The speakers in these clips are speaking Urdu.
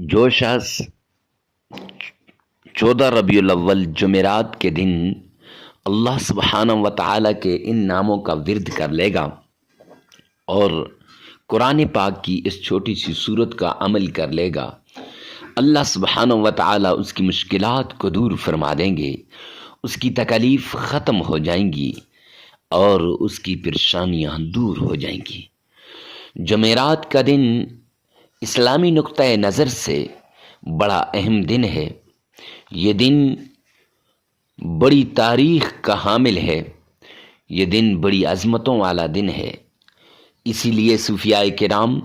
جو شخص 14 ربیع الاول جمعرات کے دن اللہ سبحانہ و تعالیٰ کے ان ناموں کا ورد کر لے گا اور قرآن پاک کی اس چھوٹی سی سورت کا عمل کر لے گا، اللہ سبحانہ و تعالیٰ اس کی مشکلات کو دور فرما دیں گے، اس کی تکالیف ختم ہو جائیں گی اور اس کی پریشانیاں دور ہو جائیں گی۔ جمعرات کا دن اسلامی نقطۂ نظر سے بڑا اہم دن ہے۔ یہ دن بڑی تاریخ کا حامل ہے، یہ دن بڑی عظمتوں والا دن ہے۔ اسی لیے صوفیاء کرام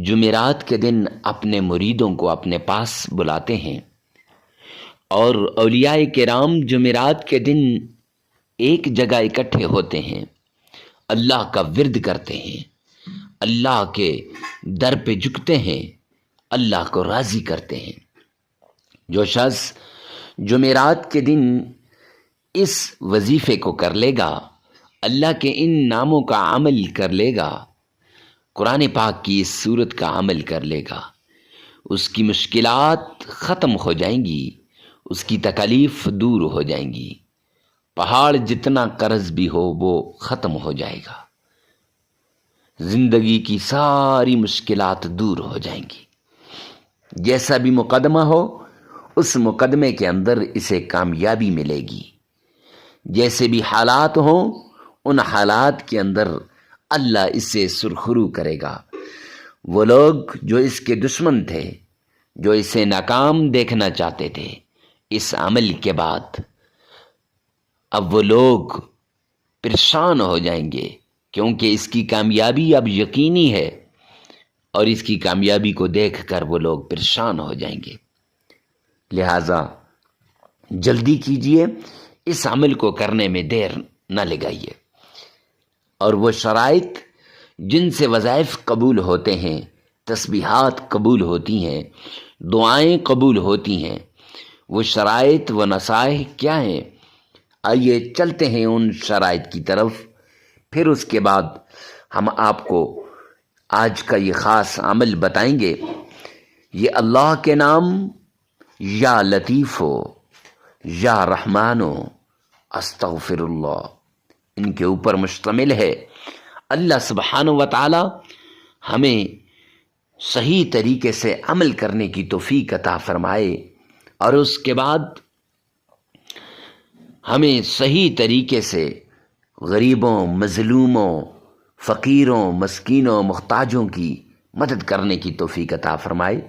جمعرات کے دن اپنے مریدوں کو اپنے پاس بلاتے ہیں، اور اولیاء کرام جمعرات کے دن ایک جگہ اکٹھے ہوتے ہیں، اللہ کا ورد کرتے ہیں، اللہ کے در پہ جھکتے ہیں، اللہ کو راضی کرتے ہیں۔ جو شخص جمعرات کے دن اس وظیفے کو کر لے گا، اللہ کے ان ناموں کا عمل کر لے گا، قرآن پاک کی اس سورت کا عمل کر لے گا، اس کی مشکلات ختم ہو جائیں گی، اس کی تکالیف دور ہو جائیں گی، پہاڑ جتنا قرض بھی ہو وہ ختم ہو جائے گا، زندگی کی ساری مشکلات دور ہو جائیں گی۔ جیسا بھی مقدمہ ہو اس مقدمے کے اندر اسے کامیابی ملے گی، جیسے بھی حالات ہوں ان حالات کے اندر اللہ اسے سرخرو کرے گا۔ وہ لوگ جو اس کے دشمن تھے، جو اسے ناکام دیکھنا چاہتے تھے، اس عمل کے بعد اب وہ لوگ پریشان ہو جائیں گے، کیونکہ اس کی کامیابی اب یقینی ہے، اور اس کی کامیابی کو دیکھ کر وہ لوگ پریشان ہو جائیں گے۔ لہٰذا جلدی کیجئے، اس عمل کو کرنے میں دیر نہ لگائیے، اور وہ شرائط جن سے وظائف قبول ہوتے ہیں، تسبیحات قبول ہوتی ہیں، دعائیں قبول ہوتی ہیں، وہ شرائط و نصائح کیا ہیں؟ آئیے چلتے ہیں ان شرائط کی طرف، پھر اس کے بعد ہم آپ کو آج کا یہ خاص عمل بتائیں گے۔ یہ اللہ کے نام یا لطیف ہو یا رحمان ہو، استغفر اللہ، ان کے اوپر مشتمل ہے۔ اللہ سبحانہ و تعالی ہمیں صحیح طریقے سے عمل کرنے کی توفیق عطا فرمائے، اور اس کے بعد ہمیں صحیح طریقے سے غریبوں، مظلوموں، فقیروں، مسکینوں، محتاجوں کی مدد کرنے کی توفیق عطا فرمائے۔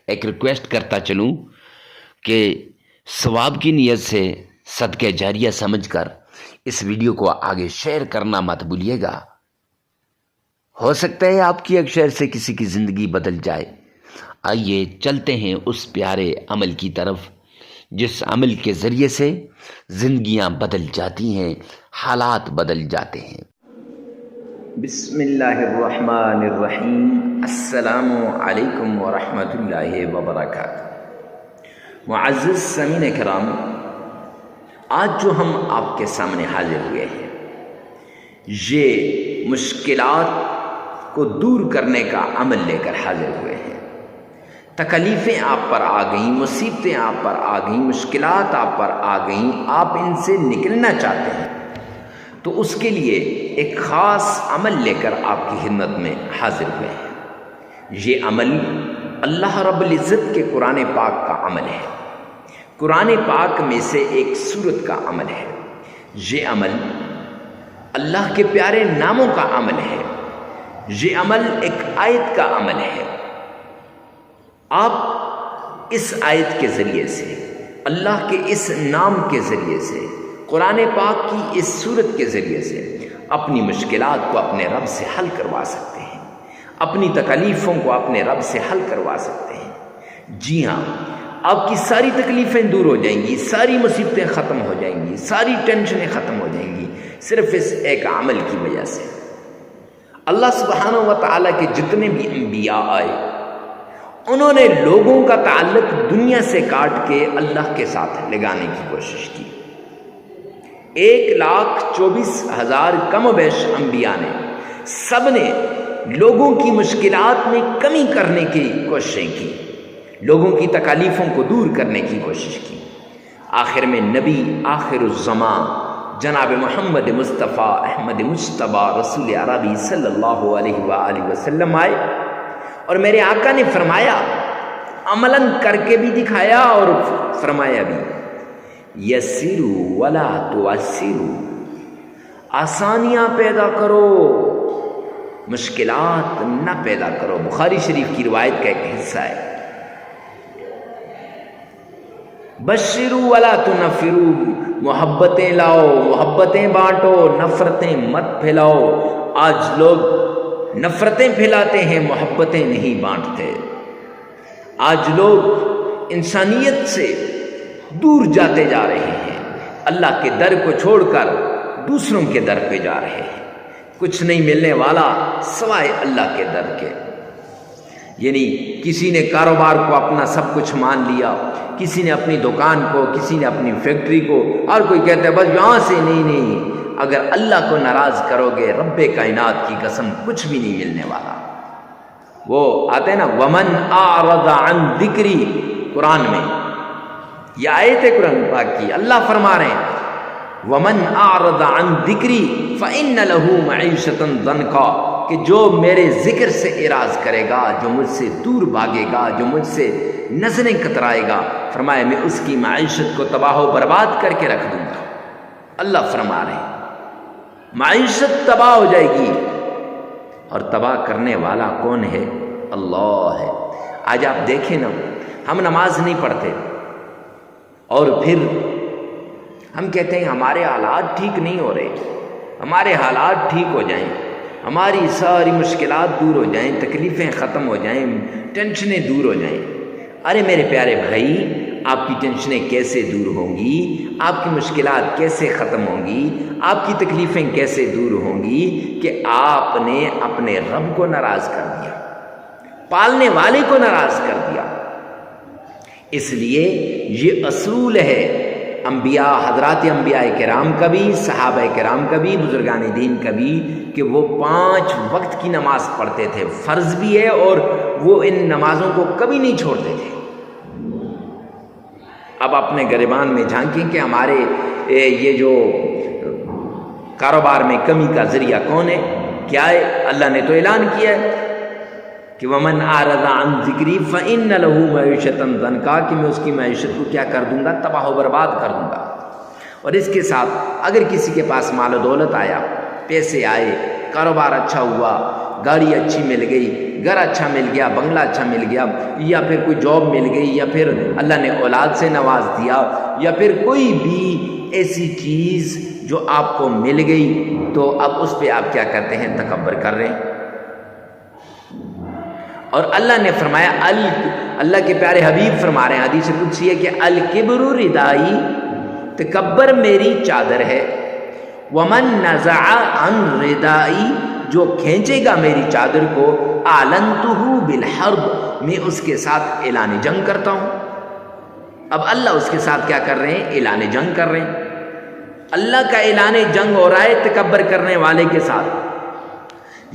ایک ریکویسٹ کرتا چلوں کہ ثواب کی نیت سے صدقہ جاریہ سمجھ کر اس ویڈیو کو آگے شیئر کرنا مت بھولیے گا۔ ہو سکتا ہے آپ کی ایک شیئر سے کسی کی زندگی بدل جائے۔ آئیے چلتے ہیں اس پیارے عمل کی طرف جس عمل کے ذریعے سے زندگیاں بدل جاتی ہیں، حالات بدل جاتے ہیں۔ بسم اللہ الرحمن الرحیم۔ السلام علیکم ورحمۃ اللہ وبرکاتہ۔ معزز سامعین کرام، آج جو ہم آپ کے سامنے حاضر ہوئے ہیں، یہ مشکلات کو دور کرنے کا عمل لے کر حاضر ہوئے ہیں۔ تکلیفیں آپ پر آ گئیں، مصیبتیں آپ پر آ گئیں، مشکلات آپ پر آ گئیں، آپ ان سے نکلنا چاہتے ہیں، تو اس کے لیے ایک خاص عمل لے کر آپ کی خدمت میں حاضر ہوئے ہیں۔ یہ عمل اللہ رب العزت کے قرآن پاک کا عمل ہے، قرآن پاک میں سے ایک سورت کا عمل ہے۔ یہ عمل اللہ کے پیارے ناموں کا عمل ہے، یہ عمل ایک آیت کا عمل ہے۔ آپ اس آیت کے ذریعے سے، اللہ کے اس نام کے ذریعے سے، قرآن پاک کی اس سورت کے ذریعے سے اپنی مشکلات کو اپنے رب سے حل کروا سکتے ہیں، اپنی تکلیفوں کو اپنے رب سے حل کروا سکتے ہیں۔ جی ہاں، آپ کی ساری تکلیفیں دور ہو جائیں گی، ساری مصیبتیں ختم ہو جائیں گی، ساری ٹینشنیں ختم ہو جائیں گی، صرف اس ایک عمل کی وجہ سے۔ اللہ سبحانہ و تعالیٰ کے جتنے بھی انبیاء آئے، انہوں نے لوگوں کا تعلق دنیا سے کاٹ کے اللہ کے ساتھ لگانے کی کوشش کی۔ 1,24,000 کم و بیش انبیاء نے، سب نے لوگوں کی مشکلات میں کمی کرنے کی کوششیں کی، لوگوں کی تکالیفوں کو دور کرنے کی کوشش کی۔ آخر میں نبی آخر الزمان جناب محمد مصطفیٰ احمد مجتبیٰ رسول عربی صلی اللہ علیہ وآلہ وسلم آئے، اور میرے آقا نے فرمایا، عملاً کر کے بھی دکھایا اور فرمایا بھی، یسروا ولا تعسروا، آسانیاں پیدا کرو، مشکلات نہ پیدا کرو۔ بخاری شریف کی روایت کا ایک حصہ ہے۔ بشروا ولا تنفروا، محبتیں لاؤ، محبتیں بانٹو، نفرتیں مت پھیلاؤ۔ آج لوگ نفرتیں پھیلاتے ہیں، محبتیں نہیں بانٹتے۔ آج لوگ انسانیت سے دور جاتے جا رہے ہیں، اللہ کے در کو چھوڑ کر دوسروں کے در پہ جا رہے ہیں۔ کچھ نہیں ملنے والا سوائے اللہ کے در کے۔ یعنی کسی نے کاروبار کو اپنا سب کچھ مان لیا، کسی نے اپنی دکان کو، کسی نے اپنی فیکٹری کو، اور کوئی کہتا ہے بس یہاں سے نہیں۔ اگر اللہ کو ناراض کرو گے، رب کائنات کی قسم کچھ بھی نہیں ملنے والا۔ وہ آتے ہیں نا، ومن اعرض عن ذکری، قرآن میں یہ آیت ہے قرآن پاک کی، اللہ فرما رہے ہیں ومن اعرض عن ذکری فإن له معیشۃ ضنکا، کہ جو میرے ذکر سے اعراض کرے گا، جو مجھ سے دور بھاگے گا، جو مجھ سے نظریں کترائے گا، فرمایا میں اس کی معیشت کو تباہ و برباد کر کے رکھ دوں گا۔ اللہ فرما رہے ہیں معیشت تباہ ہو جائے گی، اور تباہ کرنے والا کون ہے؟ اللہ ہے۔ آج آپ دیکھیں نا، ہم نماز نہیں پڑھتے اور پھر ہم کہتے ہیں ہمارے حالات ٹھیک نہیں ہو رہے، ہمارے حالات ٹھیک ہو جائیں، ہماری ساری مشکلات دور ہو جائیں، تکلیفیں ختم ہو جائیں، ٹینشنیں دور ہو جائیں۔ ارے میرے پیارے بھائی، آپ کی ٹینشنیں کیسے دور ہوں گی؟ آپ کی مشکلات کیسے ختم ہوں گی؟ آپ کی تکلیفیں کیسے دور ہوں گی کہ آپ نے اپنے رب کو ناراض کر دیا، پالنے والے کو ناراض کر دیا۔ اس لیے یہ اصول ہے انبیاء، حضرات انبیاء کرام کا بھی، صحابہ کرام کا بھی، بزرگان دین کا بھی، کہ وہ 5 وقت کی نماز پڑھتے تھے، فرض بھی ہے، اور وہ ان نمازوں کو کبھی نہیں چھوڑتے تھے۔ اب اپنے گریبان میں جھانکیں کہ ہمارے یہ جو کاروبار میں کمی کا ذریعہ کون ہے؟ کیا ہے؟ اللہ نے تو اعلان کیا ہے کہ ومن اعرض عن ذکری فإن له معیشۃ ضنکا، کہ میں اس کی معیشت کو کیا کر دوں گا؟ تباہ و برباد کر دوں گا۔ اور اس کے ساتھ اگر کسی کے پاس مال و دولت آیا، پیسے آئے، کاروبار اچھا ہوا، گاڑی اچھی مل گئی، گھر اچھا مل گیا، بنگلہ اچھا مل گیا، یا پھر کوئی جاب مل گئی، یا پھر اللہ نے اولاد سے نواز دیا، یا پھر کوئی بھی ایسی چیز جو آپ کو مل گئی، تو اب اس پہ آپ کیا کرتے ہیں؟ تکبر کر رہے ہیں۔ اور اللہ نے فرمایا، اللہ کے پیارے حبیب فرما رہے ہیں، حدیث قدسی ہے کہ الکبر ردائی، تکبر میری چادر ہے، ومن نزع عن ردائی، جو کھینچے گا میری چادر کو، اعلنتہ بالحرب، میں اس کے ساتھ اعلان جنگ کرتا ہوں۔ اب اللہ اس کے ساتھ کیا کر رہے ہیں؟ اعلان جنگ کر رہے ہیں۔ اللہ کا اعلان جنگ ہو رہا ہے تکبر کرنے والے کے ساتھ۔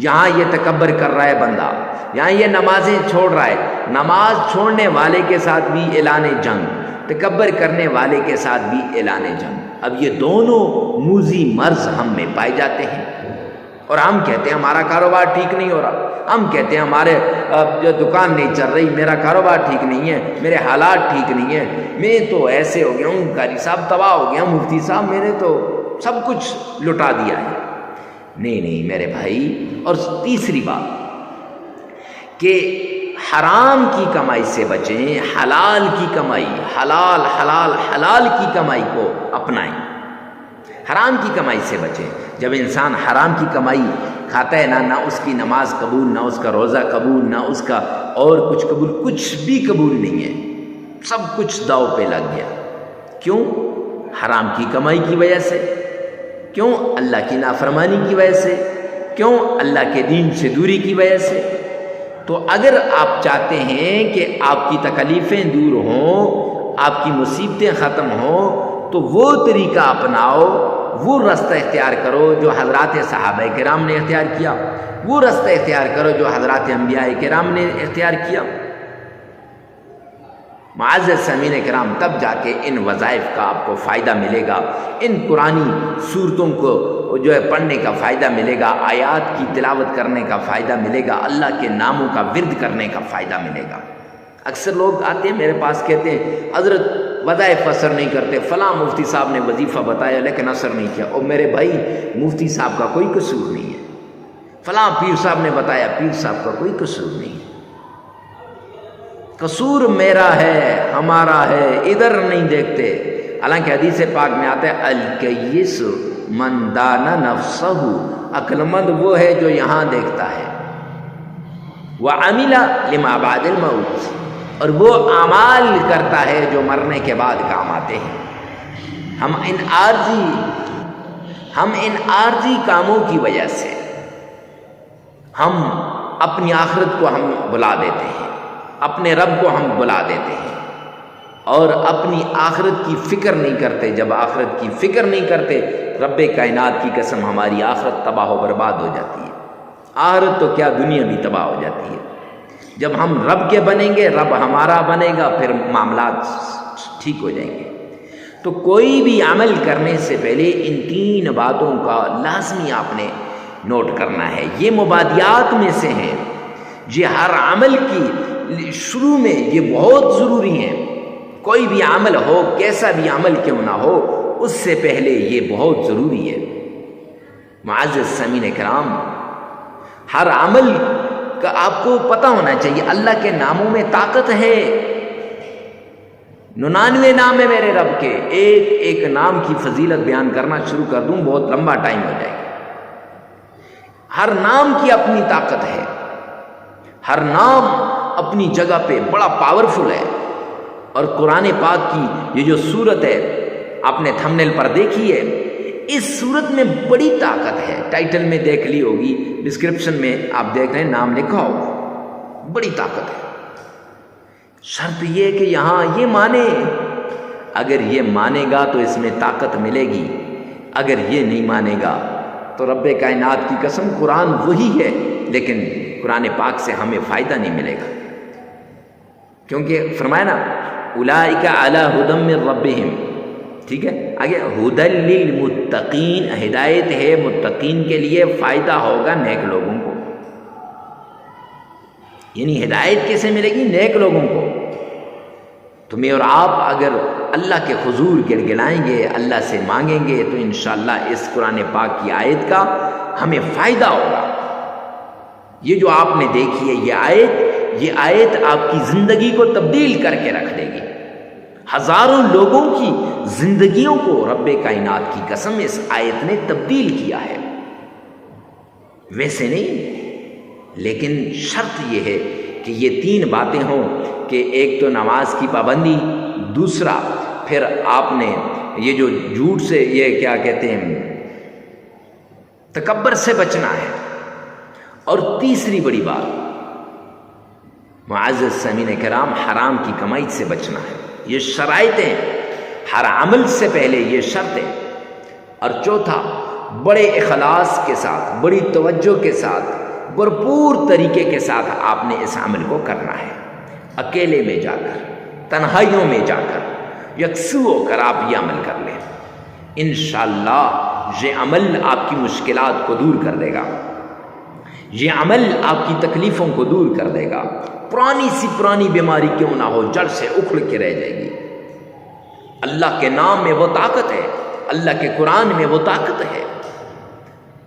یہاں یہ تکبر کر رہا ہے بندہ، یہاں یہ نمازیں چھوڑ رہا ہے، نماز چھوڑنے والے کے ساتھ بھی اعلان جنگ، تکبر کرنے والے کے ساتھ بھی اعلان جنگ۔ اب یہ دونوں موذی مرض ہم میں پائے جاتے ہیں، اور ہم کہتے ہیں ہمارا کاروبار ٹھیک نہیں ہو رہا، ہم کہتے ہیں ہمارے جو دکان نہیں چل رہی، میرا کاروبار ٹھیک نہیں ہے، میرے حالات ٹھیک نہیں ہیں، میں تو ایسے ہو گیا ہوں، قاری صاحب تباہ ہو گیا، مفتی صاحب میں نے تو سب کچھ لٹا دیا ہے۔ نہیں نہیں میرے بھائی۔ اور تیسری بات کہ حرام کی کمائی سے بچیں، حلال کی کمائی، حلال حلال حلال کی کمائی کو اپنائیں، حرام کی کمائی سے بچیں۔ جب انسان حرام کی کمائی کھاتا ہے نہ اس کی نماز قبول، نہ اس کا روزہ قبول، نہ اس کا اور کچھ قبول، کچھ بھی قبول نہیں ہے، سب کچھ داؤ پہ لگ گیا۔ کیوں؟ حرام کی کمائی کی وجہ سے۔ کیوں؟ اللہ کی نافرمانی کی وجہ سے۔ کیوں؟ اللہ کے دین سے دوری کی وجہ سے۔ تو اگر آپ چاہتے ہیں کہ آپ کی تکلیفیں دور ہوں، آپ کی مصیبتیں ختم ہوں، تو وہ طریقہ اپناؤ، وہ رستہ اختیار کرو جو حضرات صحابہ کرام نے اختیار کیا، وہ رستہ اختیار کرو جو حضرات انبیاء کرام نے اختیار کیا۔ معزز سامعین کرام، تب جا کے ان وظائف کا آپ کو فائدہ ملے گا، ان قرآنی صورتوں کو جو ہے پڑھنے کا فائدہ ملے گا، آیات کی تلاوت کرنے کا فائدہ ملے گا، اللہ کے ناموں کا ورد کرنے کا فائدہ ملے گا۔ اکثر لوگ آتے ہیں میرے پاس، کہتے ہیں حضرت وظائف اثر نہیں کرتے، فلاں مفتی صاحب نے وظیفہ بتایا لیکن اثر نہیں کیا۔ اور میرے بھائی، مفتی صاحب کا کوئی قصور نہیں ہے، فلاں پیر صاحب نے بتایا، پیر صاحب کا کوئی قصور نہیں ہے، قصور میرا ہے، ہمارا ہے، ادھر نہیں دیکھتے۔ حالانکہ حدیث پاک میں آتا ہے الکیس من دان نفسہ، عقل مند وہ ہے جو یہاں دیکھتا ہے، وعمل لما بعد الموت، اور وہ اعمال کرتا ہے جو مرنے کے بعد کام آتے ہیں۔ ہم ان عارضی کاموں کی وجہ سے ہم اپنی آخرت کو ہم بلا دیتے ہیں، اپنے رب کو ہم بلا دیتے ہیں، اور اپنی آخرت کی فکر نہیں کرتے۔ جب آخرت کی فکر نہیں کرتے، رب کائنات کی قسم ہماری آخرت تباہ و برباد ہو جاتی ہے۔ آخرت تو کیا، دنیا بھی تباہ ہو جاتی ہے۔ جب ہم رب کے بنیں گے، رب ہمارا بنے گا، پھر معاملات ٹھیک ہو جائیں گے۔ تو کوئی بھی عمل کرنے سے پہلے ان تین باتوں کا لازمی آپ نے نوٹ کرنا ہے۔ یہ مبادیات میں سے ہیں، یہ ہر عمل کی شروع میں یہ بہت ضروری ہیں۔ کوئی بھی عمل ہو، کیسا بھی عمل کیوں نہ ہو، اس سے پہلے یہ بہت ضروری ہے۔ معزز سامعین کرام، ہر عمل کا آپ کو پتہ ہونا چاہیے اللہ کے ناموں میں طاقت ہے۔ 99 نام ہے میرے رب کے، ایک ایک نام کی فضیلت بیان کرنا شروع کر دوں بہت لمبا ٹائم ہو جائے گا۔ ہر نام کی اپنی طاقت ہے، ہر نام اپنی جگہ پہ بڑا پاورفل ہے۔ اور قرآن پاک کی یہ جو صورت ہے آپ نے تھمبنیل پر دیکھی ہے، اس صورت میں بڑی طاقت ہے۔ ٹائٹل میں دیکھ لی ہوگی، ڈسکرپشن میں آپ دیکھ رہے ہیں نام لکھا ہوگا، بڑی طاقت ہے۔ شرط یہ ہے کہ یہاں یہ مانے، اگر یہ مانے گا تو اس میں طاقت ملے گی، اگر یہ نہیں مانے گا تو رب کائنات کی قسم قرآن وہی ہے لیکن قرآن پاک سے ہمیں فائدہ نہیں ملے گا۔ کیونکہ فرمایا نا اولئک علی ھدی من ربہم، ٹھیک ہے، آگے ھدی للمتقین، ہدایت ہے متقین کے لیے، فائدہ ہوگا نیک لوگوں کو۔ یعنی ہدایت کیسے ملے گی؟ نیک لوگوں کو۔ تمہیں اور آپ اگر اللہ کے حضور گڑگڑائیں گے، اللہ سے مانگیں گے، تو انشاءاللہ اس قرآن پاک کی آیت کا ہمیں فائدہ ہوگا۔ یہ جو آپ نے دیکھی ہے یہ آیت آپ کی زندگی کو تبدیل کر کے رکھ دے گی۔ ہزاروں لوگوں کی زندگیوں کو رب کائنات کی قسم اس آیت نے تبدیل کیا ہے۔ ویسے نہیں، لیکن شرط یہ ہے کہ یہ تین باتیں ہوں کہ ایک تو نماز کی پابندی، دوسرا پھر آپ نے یہ جو جھوٹ سے، یہ کیا کہتے ہیں، تکبر سے بچنا ہے، اور تیسری بڑی بات معزز سامعین کرام حرام کی کمائی سے بچنا ہے۔ یہ شرائطیں ہر عمل سے پہلے یہ شرط ہے۔ اور چوتھا، بڑے اخلاص کے ساتھ، بڑی توجہ کے ساتھ، بھرپور طریقے کے ساتھ آپ نے اس عمل کو کرنا ہے، اکیلے میں جا کر، تنہائیوں میں جا کر، یکسو ہو کر آپ یہ عمل کر لیں۔ انشاءاللہ یہ عمل آپ کی مشکلات کو دور کر دے گا، یہ عمل آپ کی تکلیفوں کو دور کر دے گا۔ پرانی سی پرانی بیماری کیوں نہ ہو، جڑ سے اکھڑ کے رہ جائے گی۔ اللہ کے نام میں وہ طاقت ہے، اللہ کے قرآن میں وہ طاقت ہے،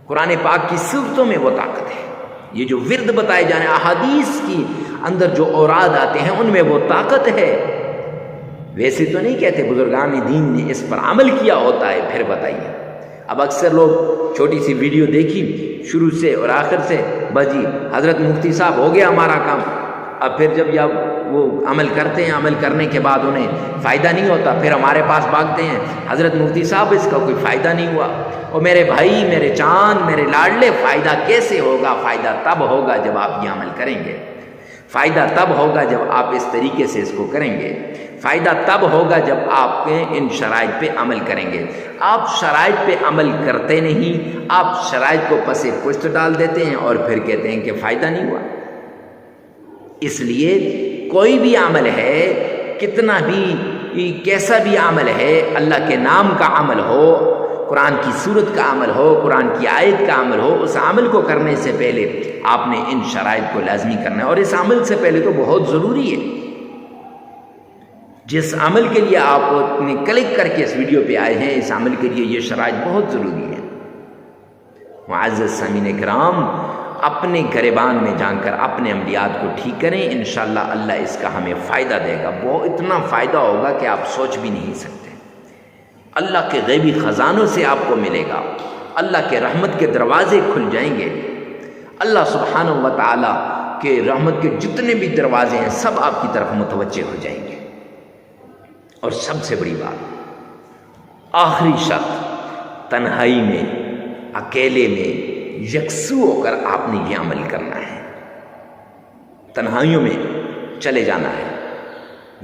قرآن پاک کی صورتوں میں وہ طاقت ہے۔ یہ جو ورد بتائے جانے، احادیث کی اندر جو اوراد آتے ہیں ان میں وہ طاقت ہے۔ ویسے تو نہیں کہتے، بزرگان دین نے اس پر عمل کیا ہوتا ہے۔ پھر بتائیے، اب اکثر لوگ چھوٹی سی ویڈیو دیکھی شروع سے اور آخر سے، بس جی حضرت مفتی صاحب ہو گیا ہمارا کام۔ اب پھر جب وہ عمل کرتے ہیں، عمل کرنے کے بعد انہیں فائدہ نہیں ہوتا، پھر ہمارے پاس بھاگتے ہیں، حضرت مفتی صاحب اس کا کوئی فائدہ نہیں ہوا۔ اور میرے بھائی، میرے چاند، میرے لاڈلے، فائدہ کیسے ہوگا؟ فائدہ تب ہوگا جب آپ یہ عمل کریں گے، فائدہ تب ہوگا جب آپ اس طریقے سے اس کو کریں گے، فائدہ تب ہوگا جب آپ کے ان شرائط پہ عمل کریں گے۔ آپ شرائط پہ عمل کرتے نہیں، آپ شرائط کو پس پشت ڈال دیتے ہیں اور پھر کہتے ہیں کہ فائدہ نہیں ہوا۔ اس لیے کوئی بھی عمل ہے کتنا بھی کیسا بھی عمل ہے، اللہ کے نام کا عمل ہو، قرآن کی سورت کا عمل ہو، قرآن کی آیت کا عمل ہو، اس عمل کو کرنے سے پہلے آپ نے ان شرائط کو لازمی کرنا ہے۔ اور اس عمل سے پہلے تو بہت ضروری ہے، جس عمل کے لیے آپ نے کلک کر کے اس ویڈیو پہ آئے ہیں، اس عمل کے لیے یہ شرائط بہت ضروری ہے۔ معزز سامعین کرام، اپنے گریبان میں جان کر اپنے عملیات کو ٹھیک کریں، انشاءاللہ اللہ اس کا ہمیں فائدہ دے گا، اتنا فائدہ ہوگا کہ آپ سوچ بھی نہیں سکتے۔ اللہ کے غیبی خزانوں سے آپ کو ملے گا، اللہ کے رحمت کے دروازے کھل جائیں گے، اللہ سبحانہ و تعالیٰ کے رحمت کے جتنے بھی دروازے ہیں سب آپ کی طرف متوجہ ہو جائیں گے۔ اور سب سے بڑی بات، آخری شرط، تنہائی میں، اکیلے میں یکسو ہو کر آپ نے یہ عمل کرنا ہے، تنہائیوں میں چلے جانا ہے۔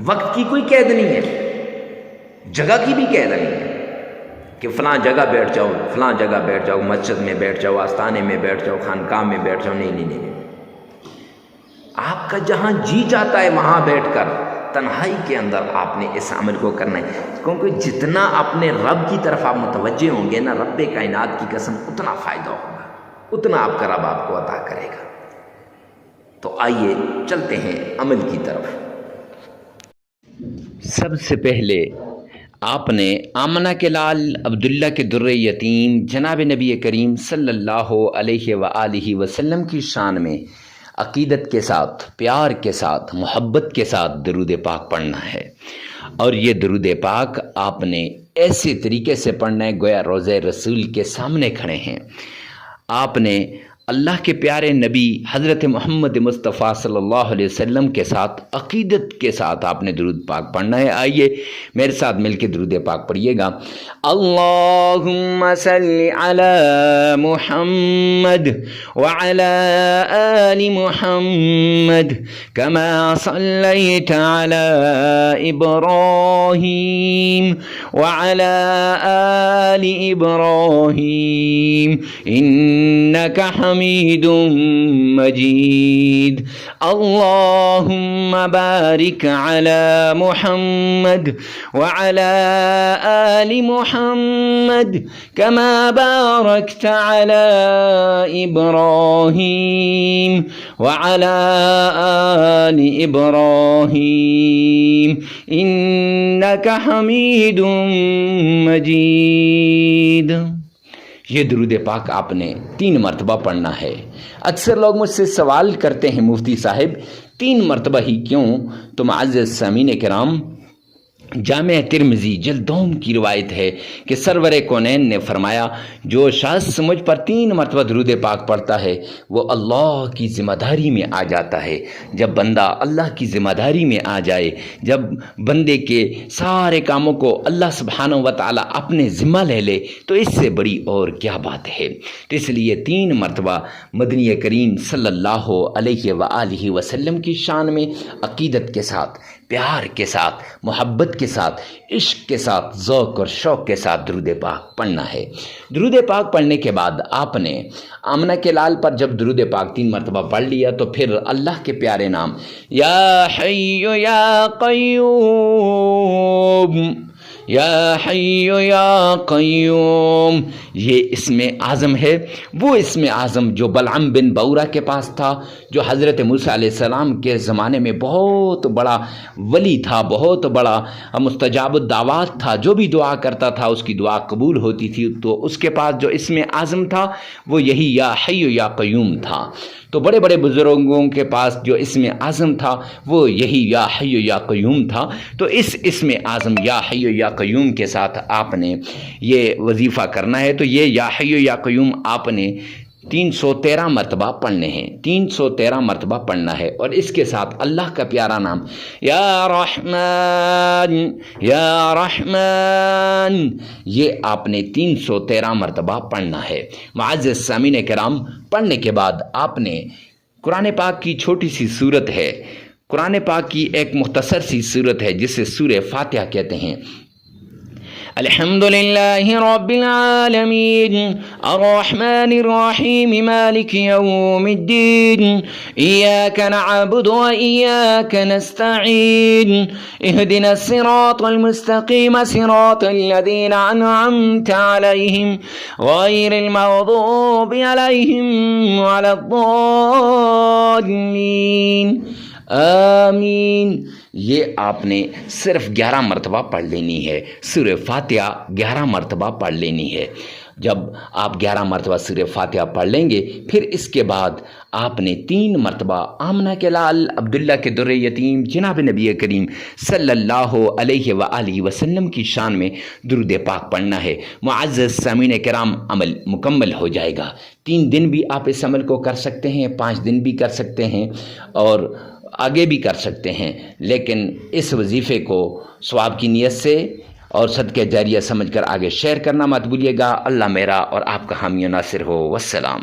وقت کی کوئی قید نہیں ہے، جگہ کی بھی قید نہیں ہے کہ فلاں جگہ بیٹھ جاؤ، فلاں جگہ بیٹھ جاؤ، مسجد میں بیٹھ جاؤ، آستانے میں بیٹھ جاؤ، خانقاہ میں بیٹھ جاؤ، نہیں۔ آپ کا جہاں جی چاہتا ہے وہاں بیٹھ کر تنہائی کے اندر آپ نے اس عمل کو کرنا ہے، کیونکہ جتنا اپنے رب کی طرف آپ متوجہ ہوں گے نا، رب کائنات کی قسم، اتنا فائدہ ہوگا، اتنا آپ کا رب آپ کو عطا کرے گا۔ تو آئیے چلتے ہیں عمل کی طرف۔ سب سے پہلے آپ نے آمنہ کے لال عبداللہ کے در یتیم جناب نبی کریم صلی اللہ علیہ وآلہ وسلم کی شان میں عقیدت کے ساتھ، پیار کے ساتھ، محبت کے ساتھ درود پاک پڑھنا ہے۔ اور یہ درود پاک آپ نے ایسے طریقے سے پڑھنا ہے گویا روضہ رسول کے سامنے کھڑے ہیں۔ آپ نے اللہ کے پیارے نبی حضرت محمد مصطفیٰ صلی اللہ علیہ وسلم کے ساتھ عقیدت کے ساتھ آپ نے درود پاک پڑھنا ہے۔ آئیے میرے ساتھ مل کے درود پاک پڑھیے گا۔ اللہم صلی علی محمد وعلی آل محمد کما صلیت علی ابراہیم وعلی آل ابراہیم انک حمید مجید۔ اللہم بارک علی محمد وعلی آل محمد کما بارکت علی ابراہیم وعلی آل ابراہیم انک حمید مجید۔ یہ درود پاک آپ نے 3 مرتبہ پڑھنا ہے۔ اکثر لوگ مجھ سے سوال کرتے ہیں مفتی صاحب 3 مرتبہ ہی کیوں؟ تو معزز سامعین کرام، جامع ترمذی جلد 2 کی روایت ہے کہ سرور کونین نے فرمایا جو شخص مجھ پر 3 مرتبہ درود پاک پڑھتا ہے وہ اللہ کی ذمہ داری میں آ جاتا ہے۔ جب بندہ اللہ کی ذمہ داری میں آ جائے، جب بندے کے سارے کاموں کو اللہ سبحانہ و تعالیٰ اپنے ذمہ لے لے تو اس سے بڑی اور کیا بات ہے۔ تو اس لیے 3 مرتبہ مدنی کریم صلی اللہ علیہ وآلہ وسلم کی شان میں عقیدت کے ساتھ، پیار کے ساتھ، محبت کے ساتھ، عشق کے ساتھ، ذوق اور شوق کے ساتھ درود پاک پڑھنا ہے۔ درود پاک پڑھنے کے بعد آپ نے آمنہ کے لال پر جب درود پاک 3 مرتبہ پڑھ لیا تو پھر اللہ کے پیارے نام یا حی یا قیوم، یا حی یا قیوم، یہ اسم اعظم ہے، وہ اسم اعظم جو بلعم بن بورہ کے پاس تھا، جو حضرت موسیٰ علیہ السلام کے زمانے میں بہت بڑا ولی تھا، بہت بڑا مستجاب الدعوات تھا، جو بھی دعا کرتا تھا اس کی دعا قبول ہوتی تھی، تو اس کے پاس جو اسم اعظم تھا وہ یہی یا حی یا قیوم تھا۔ تو بڑے بڑے بزرگوں کے پاس جو اسم اعظم تھا وہ یہی یا حی یا قیوم تھا۔ تو اس اسم اعظم یا حی یا قیوم کے ساتھ آپ نے یہ وظیفہ کرنا ہے۔ تو یہ یا حی یا قیوم آپ نے 313 مرتبہ پڑھنے ہیں، 313 مرتبہ پڑھنا ہے۔ اور اس کے ساتھ اللہ کا پیارا نام یا رحمان یا رحمان، یہ آپ نے 313 مرتبہ پڑھنا ہے۔ معزز سامعین کرام، پڑھنے کے بعد آپ نے قرآن پاک کی چھوٹی سی سورت ہے، قرآن پاک کی ایک مختصر سی سورت ہے جسے سورہ فاتحہ کہتے ہیں، الحمد لله رب العالمين الرحمن الرحيم مالك يوم الدين إياك نعبد وإياك نستعين اهدنا الصراط المستقيم صراط الذين أنعمت عليهم غير المغضوب عليهم ولا الضالين آمین۔ یہ آپ نے صرف 11 مرتبہ پڑھ لینی ہے۔ سورہ فاتحہ 11 مرتبہ پڑھ لینی ہے۔ جب آپ 11 مرتبہ سورہ فاتحہ پڑھ لیں گے، پھر اس کے بعد آپ نے 3 مرتبہ آمنہ کے لال عبداللہ کے در یتیم جناب نبی کریم صلی اللہ علیہ وآلہ وسلم کی شان میں درود پاک پڑھنا ہے۔ معزز سامعین کرام، عمل مکمل ہو جائے گا۔ 3 دن بھی آپ اس عمل کو کر سکتے ہیں، 5 دن بھی کر سکتے ہیں اور آگے بھی کر سکتے ہیں، لیکن اس وظیفے کو ثواب کی نیت سے اور صدقہ جاریہ سمجھ کر آگے شیئر کرنا مت بھولیے گا۔ اللہ میرا اور آپ کا حامی و ناصر ہو۔ والسلام۔